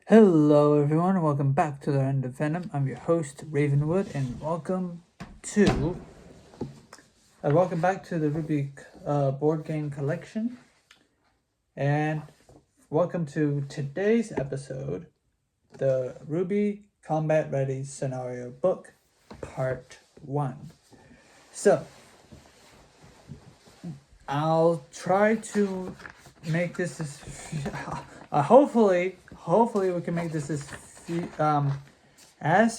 Hello everyone, welcome back to the End of Venom. I'm your host Ravenwood, and to welcome back to the RWBY board game collection, and welcome to today's episode, the RWBY Combat Ready Scenario Book, Part 1. So, I'll try to make this hopefully we can make this as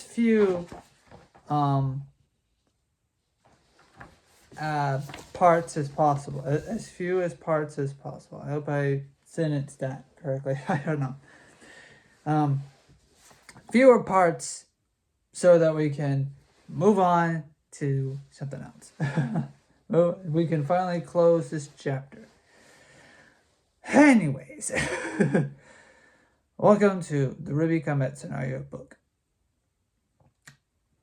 few parts as possible, as few as parts as possible. I hope I sentenced that correctly. I don't know. Fewer parts so that we can move on to something else. We can finally close this chapter. Anyways, welcome to the RWBY Combat Scenario Book.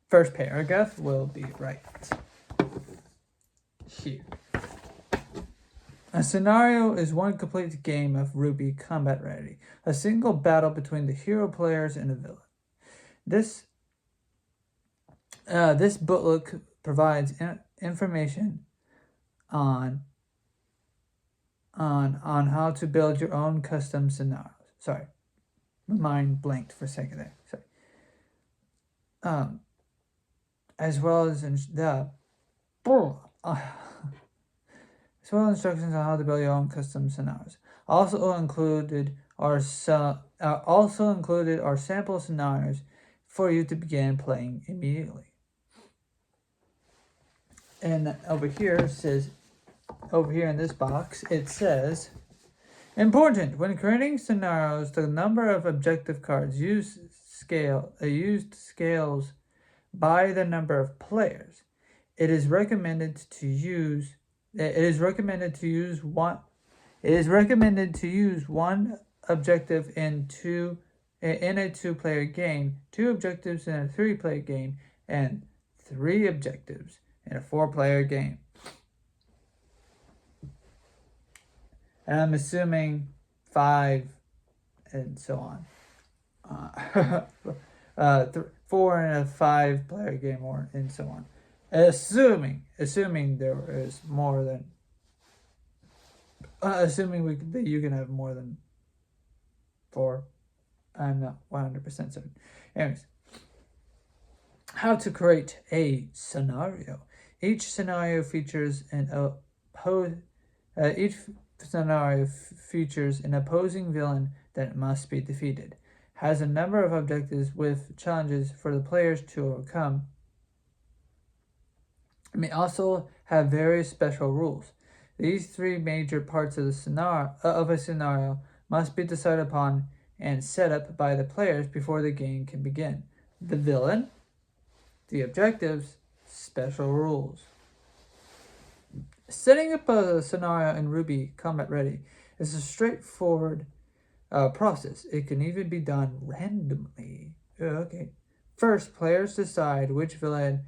First paragraph will be right here. A scenario is one complete game of RWBY Combat Ready, a single battle between the hero players and a villain. This book provides information on how to build your own custom scenarios. Sorry, my mind blanked for a second there. Sorry. As well as instructions on how to build your own custom scenarios. Also included are sample scenarios for you to begin playing immediately. And over here in this box, it says, important, when creating scenarios, the number of objective cards used scales by the number of players. It is recommended to use one objective in a 2-player game, 2 objectives in a 3-player game, and 3 objectives in a 4-player game. And I'm assuming 5 and so on. 4 in a 5-player game, or and so on. Assuming there is more than. That you can have more than 4. I'm not 100% certain. Anyways, how to create a scenario. Each scenario features an opposing villain that must be defeated. Has a number of objectives with challenges for the players to overcome. It may also have various special rules. These 3 major parts of a scenario must be decided upon and set up by the players before the game can begin. The villain, the objectives, special rules. Setting up a scenario in RWBY Combat Ready is a straightforward process. It can even be done randomly. Okay. First, players decide which villain.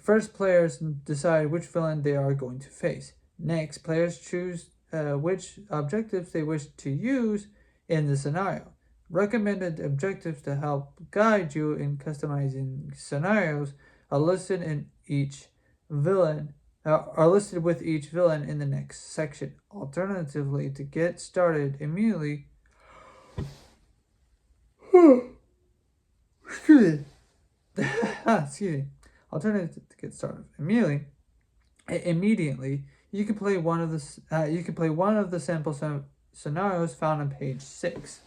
First, players decide which villain they are going to face. Next, players choose which objectives they wish to use in the scenario. Recommended objectives to help guide you in customizing scenarios are listed with each villain in the next section. Alternatively, to get started immediately, immediately, you can play one of the sample scenarios found on page 6.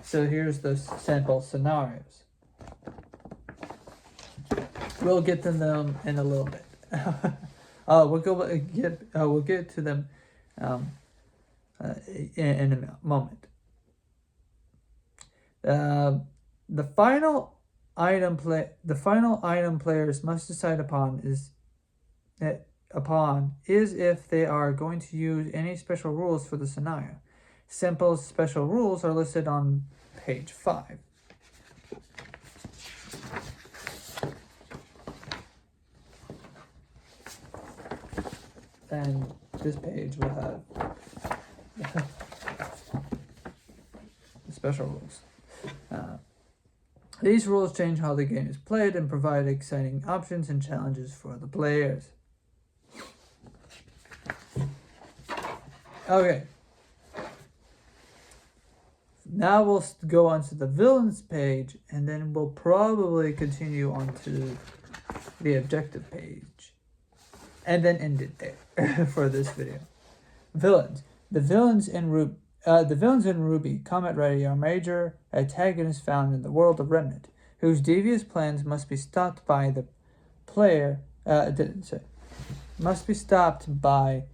So here's the sample scenarios. We'll get to them in a little bit. We'll get to them in a moment. The final item players must decide upon is if they are going to use any special rules for the scenario. Simple special rules are listed on page 5. and this page will have the special rules. These rules change how the game is played and provide exciting options and challenges for the players. Okay. Now we'll go on to the villains page, and then we'll probably continue on to the objective page, and then end it there for this video. Villains. The villains in RWBY Comet Ready are major antagonists found in the world of Remnant, whose devious plans must be stopped by the player. Must be stopped by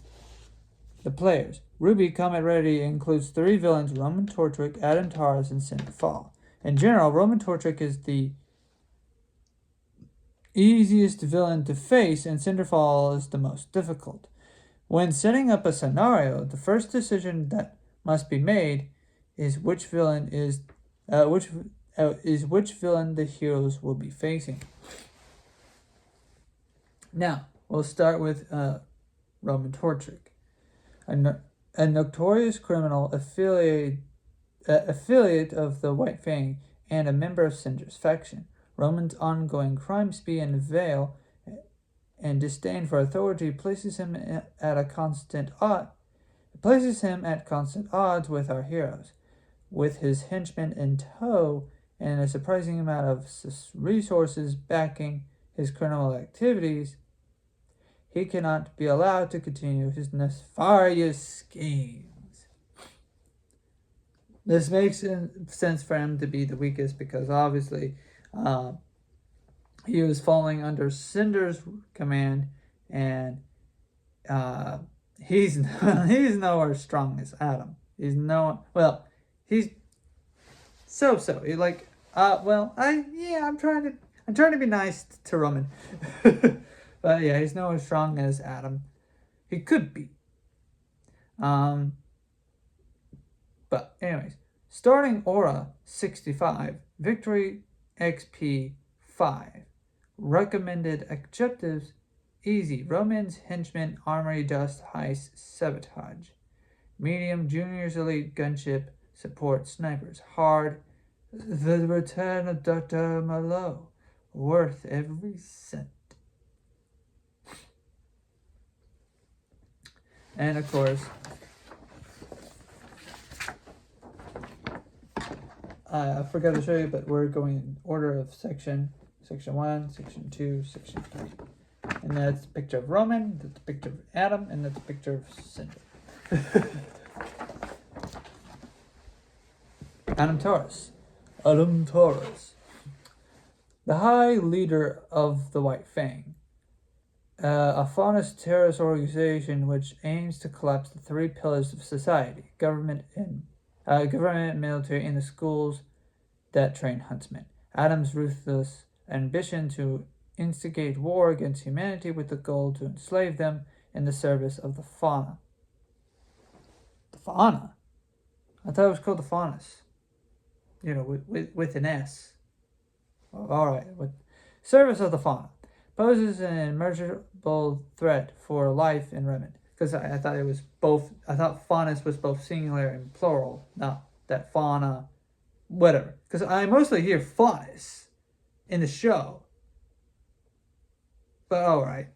the players. RWBY Comet Ready includes 3 villains: Roman Tortrick, Adam Taurus, and Cinderfall. In general, Roman Tortrick is the easiest villain to face, and Cinderfall is the most difficult. When setting up a scenario, the first decision that must be made is which villain which villain the heroes will be facing. Now we'll start with Roman Tortrick, a notorious criminal affiliate of the White Fang and a member of Cinder's faction. Roman's ongoing crime spree and veil and disdain for authority places him at constant odds with our heroes. With his henchmen in tow and a surprising amount of resources backing his criminal activities, he cannot be allowed to continue his nefarious schemes. This makes sense for him to be the weakest because obviously he was falling under Cinder's command, and he's nowhere strong as Adam. He's so. I'm trying to be nice to Roman. But yeah, he's nowhere strong as Adam. He could be. But anyways, starting aura 65, victory XP 5. Recommended objectives: easy, Roman's henchmen, armory, dust, heist, sabotage. Medium, Junior's elite gunship, support, snipers. Hard, the return of Dr. Malo, worth every cent. And of course, I forgot to show you, but we're going in order of section 1, section 2, section 3. And that's a picture of Roman, that's a picture of Adam, and that's a picture of Cinder. Adam Taurus. The high leader of the White Fang. A faunist terrorist organization which aims to collapse the 3 pillars of society: government, military, and the schools that train huntsmen. Adam's ruthless ambition to instigate war against humanity with the goal to enslave them in the service of the fauna. The fauna? I thought it was called the faunus. With an S. Alright, with service of the fauna. Poses an immeasurable threat for life in Remnant. Because I thought it was both. I thought faunus was both singular and plural. Not that fauna, whatever. Because I mostly hear faunus in the show. But alright.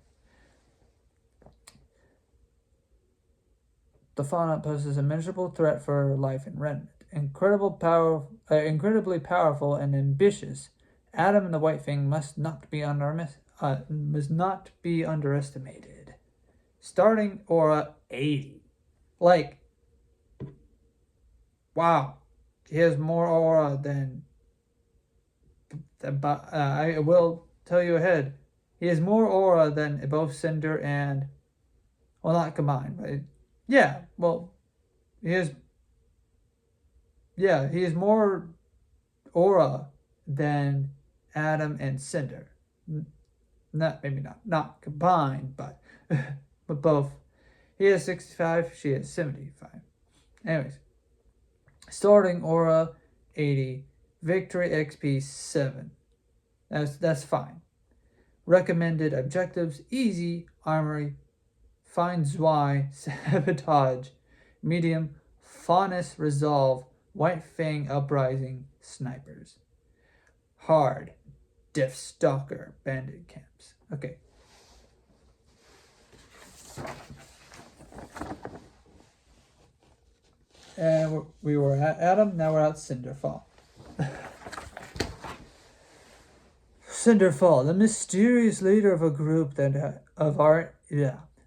The fauna poses a measurable threat for life in Remnant. Incredibly powerful and ambitious, Adam and the White Fang must not be underestimated. Starting aura 80. Wow. He has more aura than... I will tell you ahead. He has more aura than both Cinder and... Well, not combined, but... he has... Yeah, he has more aura than Adam and Cinder. Not combined, but both. He has 65, she has 75. Anyways, starting aura 80, victory XP 7. That's fine. Recommended objectives: easy, armory Fine Zwei, Sabotage. Medium, Faunus Resolve, White Fang Uprising, Snipers. Hard, Death Stalker, Bandit Camps. Okay. And we were at Adam, now we're at Cinderfall. Cinderfall, the mysterious leader of a group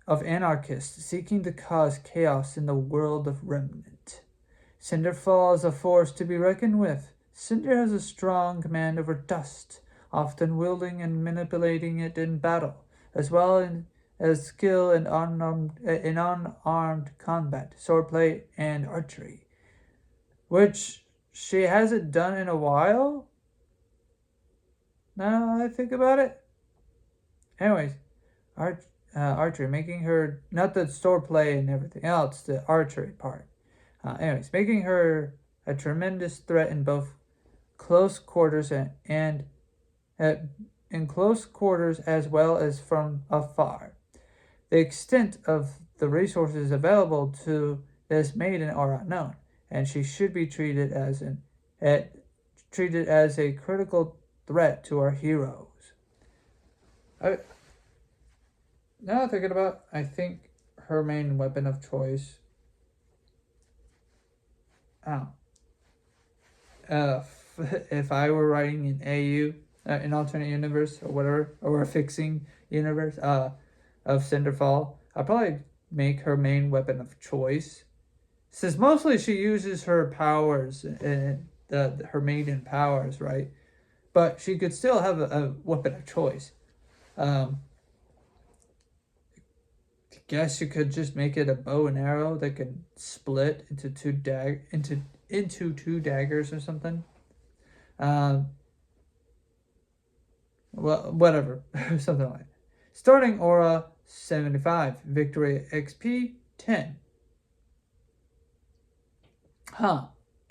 of anarchists seeking to cause chaos in the world of Remnant. Cinderfall is a force to be reckoned with. Cinder has a strong command over dust, often wielding and manipulating it in battle, as well as skill in unarmed combat, swordplay, and archery, which she hasn't done in a while. Now I think about it. Anyways, archery, making her, not the swordplay and everything else, the archery part. Making her a tremendous threat in both close quarters and in close quarters as well as from afar. The extent of the resources available to this maiden are unknown, and she should be treated as a critical threat to our heroes. Now thinking about it, I think her main weapon of choice. If I were writing an AU, an alternate universe or whatever, or a fixing universe of Cinderfall, I'd probably make her main weapon of choice, since mostly she uses her powers and her maiden powers, right? But she could still have a weapon of choice. I guess you could just make it a bow and arrow that could split into two daggers or something. Well, whatever, something like that. Starting aura 75, victory XP 10.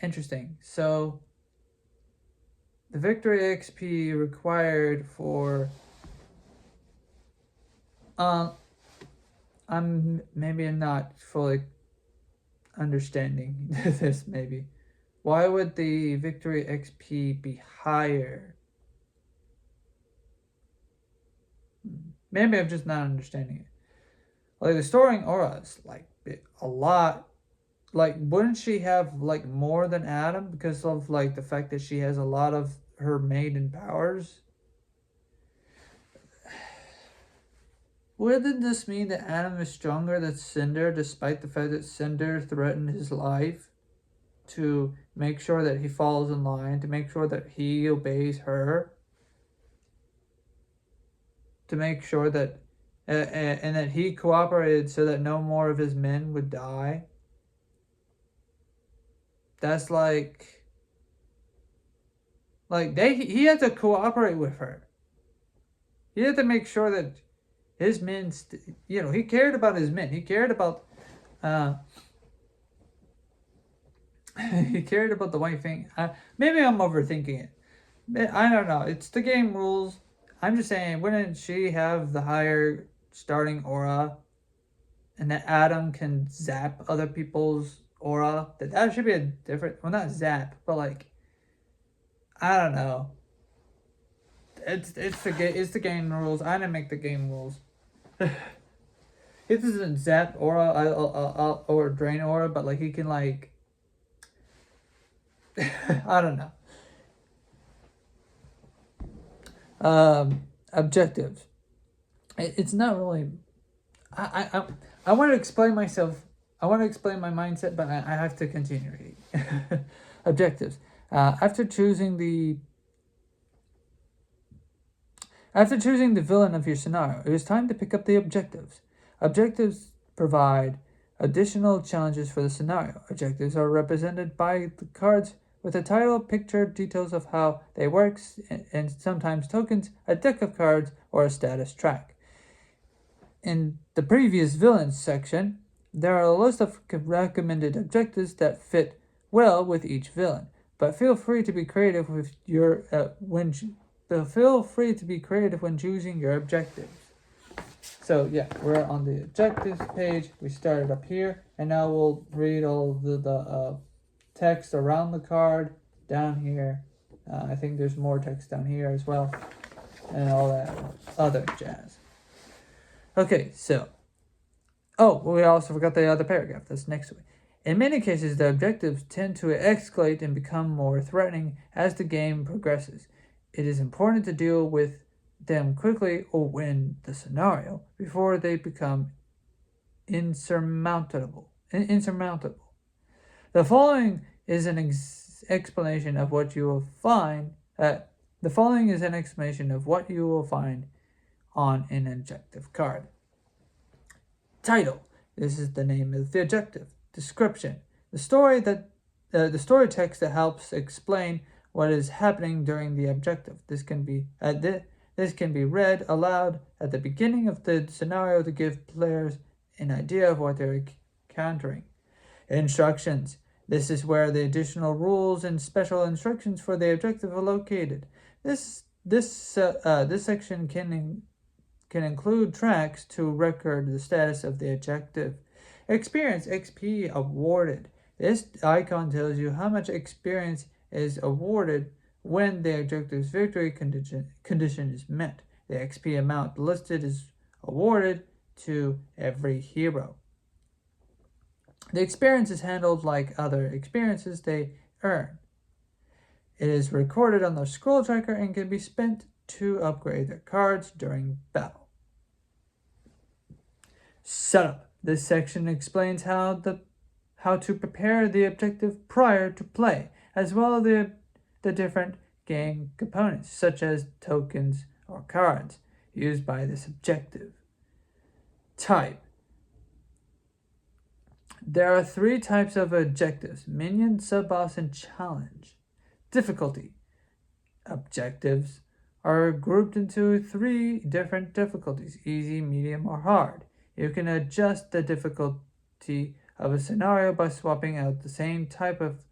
Interesting. So the victory XP required for I'm not fully understanding this. Maybe why would the victory XP be higher? Maybe I'm just not understanding it. Like the storing aura is like a lot. Like, wouldn't she have like more than Adam because of like the fact that she has a lot of her maiden powers? Wouldn't this mean that Adam is stronger than Cinder, despite the fact that Cinder threatened his life to make sure that he falls in line, to make sure that he obeys her, to make sure that and that he cooperated so that no more of his men would die? That's he had to cooperate with her. He had to make sure that his men, he cared about his men. He cared about, he cared about the white thing. Maybe I'm overthinking it. I don't know. It's the game rules. I'm just saying, wouldn't she have the higher starting aura, and that Adam can zap other people's aura? That should be a different. Well, not zap, but like, I don't know. It's the game rules. I didn't make the game rules. It doesn't zap aura or drain aura, but like he can like I don't know. Objectives. It's not really. I want to explain myself. I want to explain my mindset, but I have to continue reading. Objectives. After choosing the villain of your scenario, it is time to pick up the objectives. Objectives provide additional challenges for the scenario. Objectives are represented by the cards with a title, picture, details of how they work, and sometimes tokens, a deck of cards, or a status track. In the previous villains section, there are a list of recommended objectives that fit well with each villain, but feel free to be creative with when choosing your objectives. So yeah, we're on the objectives page. We started up here, and now we'll read all the text around the card down here. I think there's more text down here as well, and all that other jazz. Okay, so, we also forgot the other paragraph that's next to it. In many cases, the objectives tend to escalate and become more threatening as the game progresses. It is important to deal with them quickly or win the scenario before they become insurmountable. The following is an explanation of what you will find. The following is an explanation of what you will find on an objective card. Title. This is the name of the objective. Description. The story text that helps explain what is happening during the objective. This can be read aloud at the beginning of the scenario to give players an idea of what they're encountering. Instructions. This is where the additional rules and special instructions for the objective are located. This section can include tracks to record the status of the objective. Experience XP awarded. This icon tells you how much experience is awarded when the objective's victory condition is met. The XP amount listed is awarded to every hero. The experience is handled like other experiences they earn. It is recorded on the scroll tracker and can be spent to upgrade their cards during battle. Setup. This section explains how to prepare the objective prior to play, as well as the different game components, such as tokens or cards, used by this objective. Type. There are 3 types of objectives: minion, sub-boss, and challenge. Difficulty. Objectives are grouped into 3 different difficulties: easy, medium, or hard. You can adjust the difficulty of a scenario by swapping out the same type of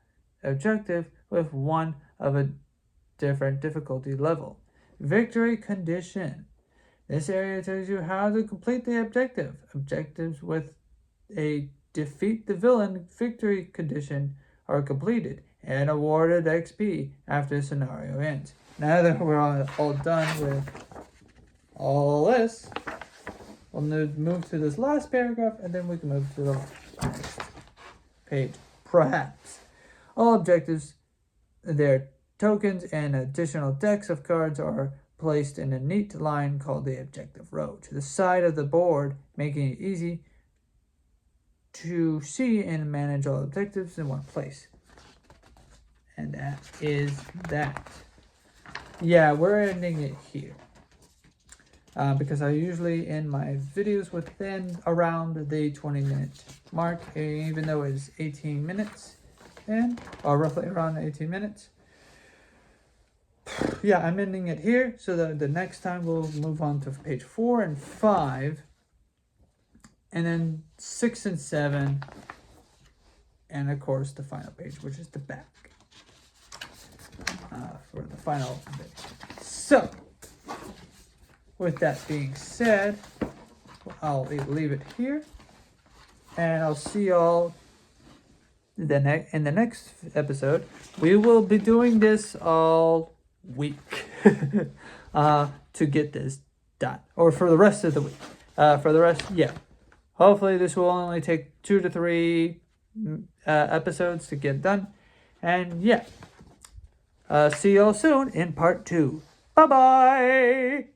objective with one of a different difficulty level. Victory condition. This area tells you how to complete the objective. Objectives with a defeat the villain victory condition are completed and awarded XP after the scenario ends. Now that we're all done with all this, we'll move to this last paragraph, and then we can move to the next page. Perhaps. All objectives, their tokens, and additional decks of cards are placed in a neat line called the objective row to the side of the board, making it easy to see and manage all objectives in one place. And that is that. Yeah, we're ending it here. Because I usually end my videos within around the 20-minute mark, even though it's 18 minutes, or roughly around 18 minutes. Yeah, I'm ending it here, so that the next time we'll move on to page 4 and 5, and then 6 and 7, and of course the final page, which is the back, for the final bit. So, with that being said, I'll leave it here, and I'll see y'all in the next episode. We will be doing this all week to get this done, or for the rest of the week. Yeah. Hopefully this will only take 2 to 3 episodes to get done. And yeah, see y'all soon in part 2. Bye-bye!